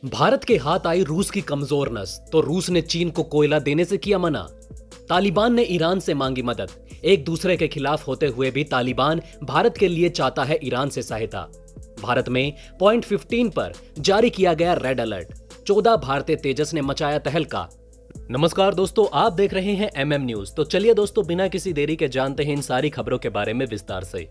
भारत के हाथ आई रूस की कमजोर नस, तो रूस ने चीन को कोयला देने से किया मना। तालिबान ने ईरान से मांगी मदद। एक दूसरे के खिलाफ होते हुए भी तालिबान भारत के लिए चाहता है ईरान से सहायता। भारत में पॉइंट 15 पर जारी किया गया रेड अलर्ट। 14 भारतीय तेजस ने मचाया तहलका। नमस्कार दोस्तों, आप देख रहे हैं MM न्यूज। तो चलिए दोस्तों, बिना किसी देरी के जानते हैं इन सारी खबरों के बारे में विस्तार से।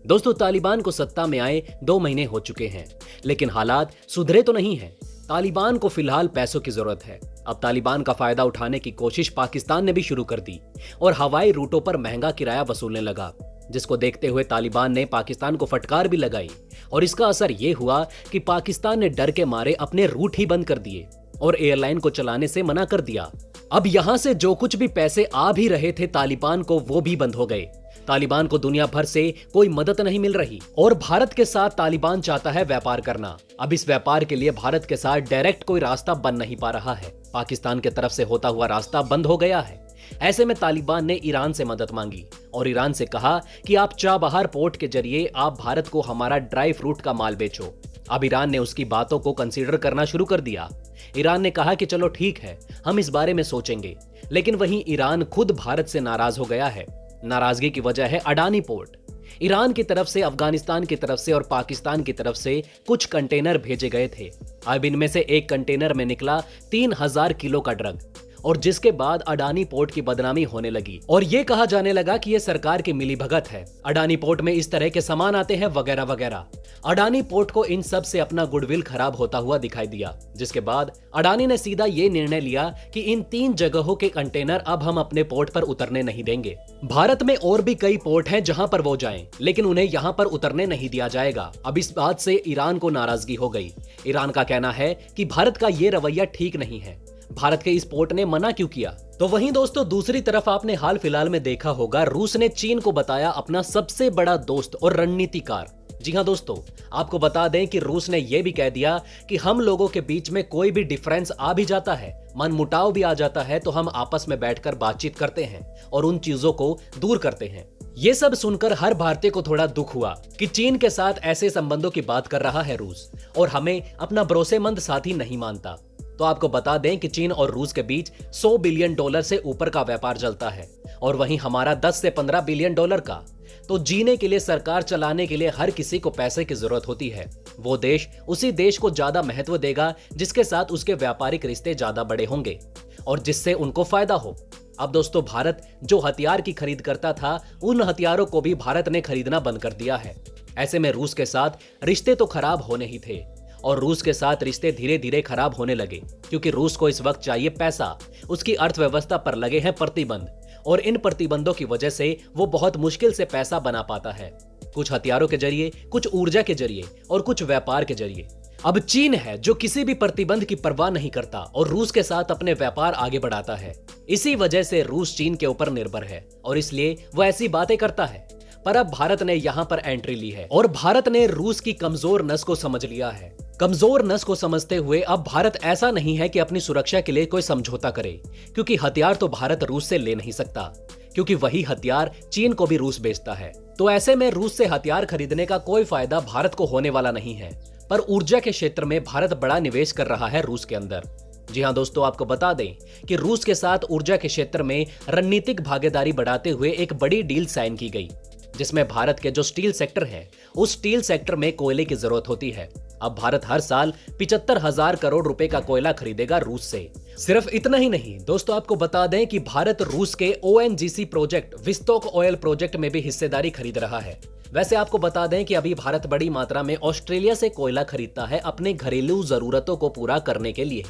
दोस्तों, तालिबान को सत्ता में आए 2 महीने हो चुके हैं, लेकिन हालात सुधरे तो नहीं हैं। तालिबान को फिलहाल पैसों की जरूरत है। अब तालिबान का फायदा उठाने की कोशिश पाकिस्तान ने भी शुरू कर दी और हवाई रूटों पर महंगा किराया वसूलने लगा, जिसको देखते हुए तालिबान ने पाकिस्तान को फटकार भी लगाई। और इसका असर ये हुआ कि पाकिस्तान ने डर के मारे अपने रूट ही बंद कर दिए और एयरलाइन को चलाने से मना कर दिया। अब यहां से जो कुछ भी पैसे आ भी रहे थे तालिबान को, वो भी बंद हो गए। तालिबान को दुनिया भर से कोई मदद नहीं मिल रही और भारत के साथ तालिबान चाहता है व्यापार करना। अब इस व्यापार के लिए भारत के साथ डायरेक्ट कोई रास्ता बन नहीं पा रहा है। पाकिस्तान की तरफ से होता हुआ रास्ता बंद हो गया है। ऐसे में तालिबान ने ईरान से मदद मांगी और ईरान से कहा कि आप चाबहार पोर्ट के जरिए आप भारत को हमारा ड्राई फ्रूट का माल बेचो। अब ईरान ने उसकी बातों को कंसीडर करना शुरू कर दिया। ईरान ने कहा कि चलो ठीक है, हम इस बारे में सोचेंगे। लेकिन वहीं ईरान खुद भारत से नाराज हो गया है। नाराजगी की वजह है अडानी पोर्ट। ईरान की तरफ से, अफगानिस्तान की तरफ से और पाकिस्तान की तरफ से कुछ कंटेनर भेजे गए थे। अब इनमें से एक कंटेनर में निकला 3000 किलो का ड्रग, और जिसके बाद अडानी पोर्ट की बदनामी होने लगी और ये कहा जाने लगा कि ये सरकार की मिलीभगत है। अडानी पोर्ट में इस तरह के सामान आते हैं वगैरह वगैरह। अडानी पोर्ट को इन सब से अपना गुडविल खराब होता हुआ दिखाई दिया, जिसके बाद अडानी ने सीधा ये निर्णय लिया कि इन 3 जगहों के कंटेनर अब हम अपने पोर्ट पर उतरने नहीं देंगे। भारत में और भी कई पोर्ट हैं जहां पर वो जाएं, लेकिन उन्हें यहां पर उतरने नहीं दिया जाएगा। अब इस बात से ईरान को नाराजगी हो गई। ईरान का कहना है कि भारत का ये रवैया ठीक नहीं है। भारत के इस पोर्ट ने मना क्यों किया? तो वहीं दोस्तों, दूसरी तरफ आपने हाल फिलहाल में देखा होगा, रूस ने चीन को बताया अपना सबसे बड़ा दोस्त और रणनीतिकार। जी हां दोस्तों, आपको बता दें कि रूस ने यह भी कह दिया कि हम लोगों के बीच में कोई भी डिफरेंस आ भी जाता है, मनमुटाव भी आ जाता है, तो हम आपस में बैठकर बातचीत करते हैं और उन चीजों को दूर करते हैं। ये सब सुनकर हर भारतीय को थोड़ा दुख हुआ कि चीन के साथ ऐसे संबंधों की बात कर रहा है रूस और हमें अपना भरोसेमंद साथी नहीं मानता। तो आपको बता दें कि चीन और रूस के बीच $100 बिलियन से ऊपर का व्यापार चलता है और वहीं हमारा 10 से 15 बिलियन डॉलर का। तो जीने के लिए, सरकार चलाने के लिए हर किसी को पैसे की जरूरत होती है। वो देश उसी देश को ज्यादा महत्व देगा जिसके साथ उसके व्यापारिक रिश्ते ज्यादा बड़े होंगे और जिससे उनको फायदा हो। अब दोस्तों, भारत जो हथियार की खरीद करता था, उन हथियारों को भी भारत ने खरीदना बंद कर दिया है। ऐसे में रूस के साथ रिश्ते तो खराब होने ही थे और रूस के साथ रिश्ते धीरे धीरे खराब होने लगे, क्योंकि रूस को इस वक्त चाहिए पैसा। उसकी अर्थव्यवस्था पर लगे हैं प्रतिबंध और इन प्रतिबंधों की वजह से वो बहुत मुश्किल से पैसा बना पाता है, कुछ हथियारों के जरिए, कुछ ऊर्जा के जरिए और कुछ व्यापार के जरिए। अब चीन है जो किसी भी प्रतिबंध की परवाह नहीं करता और रूस के साथ अपने व्यापार आगे बढ़ाता है। इसी वजह से रूस चीन के ऊपर निर्भर है और इसलिए वो ऐसी बातें करता है। पर अब भारत ने यहां पर एंट्री ली है और भारत ने रूस की कमजोर नस को समझ लिया है। कमजोर नस को समझते हुए अब भारत ऐसा नहीं है कि अपनी सुरक्षा के लिए कोई समझौता करे, क्योंकि हथियार तो भारत रूस से ले नहीं सकता, क्योंकि वही हथियार चीन को भी रूस बेचता है। तो ऐसे में रूस से हथियार खरीदने का कोई फायदा भारत को होने वाला नहीं है। पर ऊर्जा के क्षेत्र में भारत बड़ा निवेश कर रहा है रूस के अंदर। जी हां दोस्तों, आपको बता दें कि रूस के साथ ऊर्जा के क्षेत्र में रणनीतिक भागीदारी बढ़ाते हुए एक बड़ी डील साइन की गई, जिसमें भारत के जो स्टील सेक्टर है, उस स्टील सेक्टर में कोयले की जरूरत होती है। अब भारत हर साल 75,000 करोड़ रुपए का कोयला खरीदेगा रूस से। सिर्फ इतना ही नहीं दोस्तों, आपको बता दें कि भारत रूस के ONGC प्रोजेक्ट, विस्टोक ऑयल प्रोजेक्ट में भी हिस्सेदारी खरीद रहा है। वैसे आपको बता दें कि अभी भारत बड़ी मात्रा में ऑस्ट्रेलिया से कोयला खरीदता है अपने घरेलू जरूरतों को पूरा करने के लिए।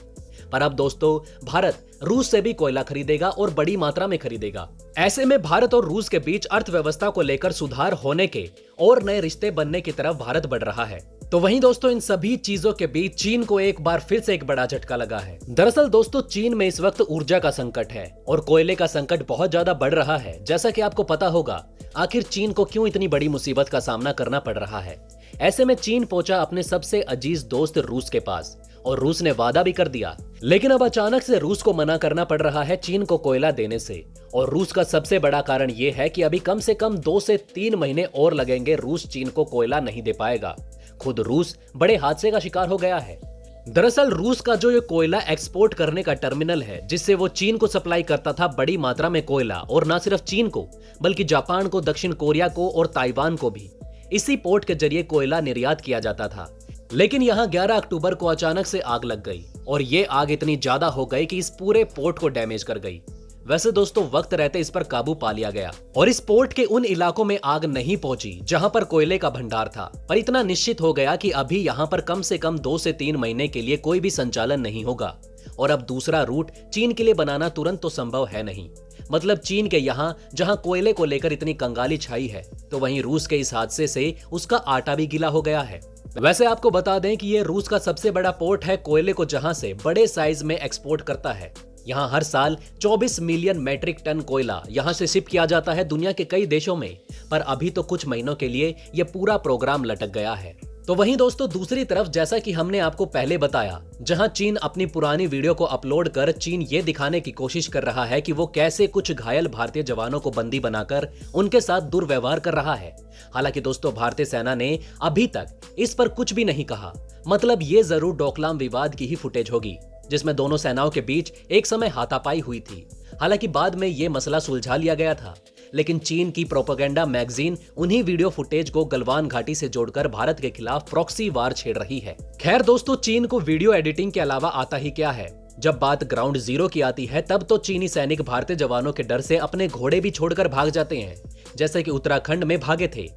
पर अब दोस्तों, भारत रूस से भी कोयला खरीदेगा और बड़ी मात्रा में खरीदेगा। ऐसे में भारत और रूस के बीच अर्थव्यवस्था को लेकर सुधार होने के और नए रिश्ते बनने की तरफ भारत बढ़ रहा है। तो वहीं दोस्तों, इन सभी चीजों के बीच चीन को एक बार फिर से एक बड़ा झटका लगा है। दरअसल दोस्तों, चीन में इस वक्त ऊर्जा का संकट है और कोयले का संकट बहुत ज्यादा बढ़ रहा है। जैसा कि आपको पता होगा, आखिर चीन को क्यों इतनी बड़ी मुसीबत का सामना करना पड़ रहा है। ऐसे में चीन पहुंचा अपने सबसे अजीज दोस्त रूस के पास और रूस ने वादा भी कर दिया। लेकिन अब अचानक से रूस को मना करना पड़ रहा है चीन को कोयला देने से। और रूस का सबसे बड़ा कारण यह है कि अभी कम से कम 2 से 3 महीने और लगेंगे, रूस चीन को कोयला नहीं दे पाएगा। खुद रूस बड़े हादसे का शिकार हो गया है। दरअसल रूस का जो ये कोयला एक्सपोर्ट करने का टर्मिनल है, जिससे वो चीन को सप्लाई करता था बड़ी मात्रा में कोयला, और न सिर्फ चीन को बल्कि जापान को, दक्षिण कोरिया को और ताइवान को भी इसी पोर्ट के जरिए कोयला निर्यात किया जाता था। लेकिन यहाँ 11 अक्टूबर को अचानक से आग लग गई और ये आग इतनी ज्यादा हो गई कि इस पूरे पोर्ट को डैमेज कर गई। वैसे दोस्तों वक्त रहते इस पर काबू पा लिया गया और इस पोर्ट के उन इलाकों में आग नहीं पहुंची जहां पर कोयले का भंडार था, पर इतना निश्चित हो गया कि अभी यहां पर कम से कम 2 से 3 महीने के लिए कोई भी संचालन नहीं होगा। और अब दूसरा रूट चीन के लिए बनाना तुरंत तो संभव है नहीं। मतलब चीन के यहाँ जहां कोयले को लेकर इतनी कंगाली छाई है, तो वहीं रूस के इस हादसे से उसका आटा भी गीला हो गया है। वैसे आपको बता दें कि ये रूस का सबसे बड़ा पोर्ट है कोयले को जहां से बड़े साइज में एक्सपोर्ट करता है। यहाँ हर साल 24 मिलियन मैट्रिक टन कोयला यहाँ से शिप किया जाता है दुनिया के कई देशों में, पर अभी तो कुछ महीनों के लिए यह पूरा प्रोग्राम लटक गया है। तो वहीं दोस्तों दूसरी तरफ, जैसा कि हमने आपको पहले बताया, जहां चीन अपनी पुरानी वीडियो को अपलोड कर चीन ये दिखाने की कोशिश कर रहा है कि वो कैसे कुछ घायल भारतीय जवानों को बंदी बनाकर उनके साथ दुर्व्यवहार कर रहा है। हालांकि दोस्तों भारतीय सेना ने अभी तक इस पर कुछ भी नहीं कहा। मतलब ये जरूर डोकलाम विवाद की ही फुटेज होगी, जिसमें दोनों सेनाओं के बीच एक समय हाथापाई हुई थी। हालांकि बाद में यह मसला सुलझा लिया गया था, लेकिन चीन की प्रोपेगेंडा मैगजीन उन्हीं वीडियो फुटेज को गलवान घाटी से जोड़कर भारत के खिलाफ प्रॉक्सी वार छेड़ रही है। खैर दोस्तों, चीन को वीडियो एडिटिंग के अलावा आता ही क्या है। जब बात ग्राउंड जीरो की आती है, तब तो चीनी सैनिक भारतीय जवानों के डर से अपने घोड़े भी छोड़कर भाग जाते हैं, जैसे कि उत्तराखंड में भागे थे।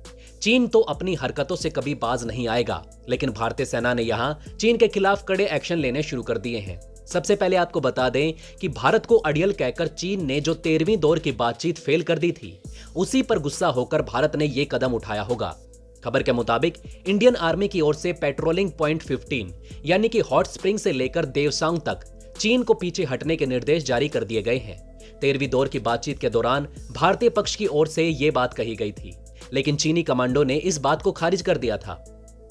चीन तो अपनी हरकतों से कभी बाज नहीं आएगा, लेकिन भारतीय सेना ने यहाँ चीन के खिलाफ कड़े एक्शन लेने शुरू कर दिए हैं। सबसे पहले आपको बता दें कि भारत को अड़ियल कहकर चीन ने जो 13वीं दौर की बातचीत फेल कर दी थी, उसी पर गुस्सा होकर भारत ने ये कदम उठाया होगा। खबर के मुताबिक इंडियन आर्मी की ओर से पेट्रोलिंग पॉइंट 15 यानी कि हॉट स्प्रिंग से लेकर देवसांग तक चीन को पीछे हटने के निर्देश जारी कर दिए गए हैं। 13वीं दौर की बातचीत के दौरान भारतीय पक्ष की ओर से ये बात कही गई थी, लेकिन चीनी कमांडो ने इस बात को खारिज कर दिया था।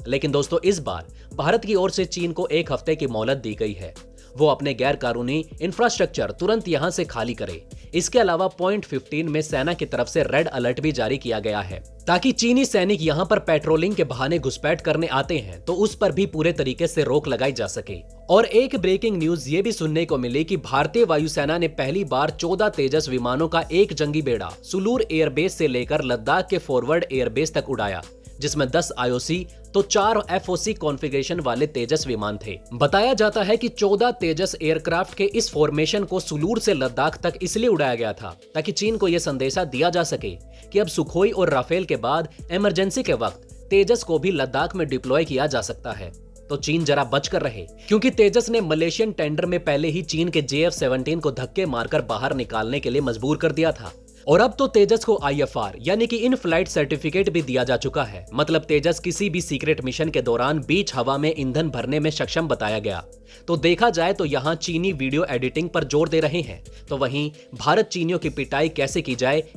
लेकिन दोस्तों इस बार भारत की ओर से चीन को 1 हफ्ते की मोहलत दी गई है, वो अपने गैर कानूनी इंफ्रास्ट्रक्चर तुरंत यहां से खाली करे। इसके अलावा पॉइंट 15 में सेना की तरफ से रेड अलर्ट भी जारी किया गया है, ताकि चीनी सैनिक यहां पर पेट्रोलिंग के बहाने घुसपैठ करने आते हैं तो उस पर भी पूरे तरीके से रोक लगाई जा सके। और एक ब्रेकिंग न्यूज ये भी सुनने को मिली कि भारतीय वायुसेना ने पहली बार 14 तेजस विमानों का एक जंगी बेड़ा सुलूर एयरबेस से लेकर लद्दाख के फॉरवर्ड एयरबेस तक उड़ाया, जिसमें 10 IOC तो 4 FOC कॉन्फ़िगरेशन वाले तेजस विमान थे। बताया जाता है कि 14 तेजस एयरक्राफ्ट के इस फॉर्मेशन को सुलूर से लद्दाख तक इसलिए उड़ाया गया था ताकि चीन को यह संदेशा दिया जा सके कि अब सुखोई और राफेल के बाद इमरजेंसी के वक्त तेजस को भी लद्दाख में डिप्लॉय किया जा सकता है। तो चीन जरा बच कर रहे, क्योंकि तेजस ने मलेशियन टेंडर में पहले ही चीन के JF-17 को धक्के मारकर बाहर निकालने के लिए मजबूर कर दिया था। और अब तो तेजस को IFR यानी कि इन फ्लाइट सर्टिफिकेट भी दिया जा चुका है। मतलब तेजस किसी भी सीक्रेट मिशन के दौरान बीच हवा में ईंधन भरने में सक्षम बताया गया। तो देखा जाए तो यहाँ चीनी वीडियो एडिटिंग पर जोर दे रहे हैं, तो वहीं भारत चीनियों की पिटाई कैसे की जाए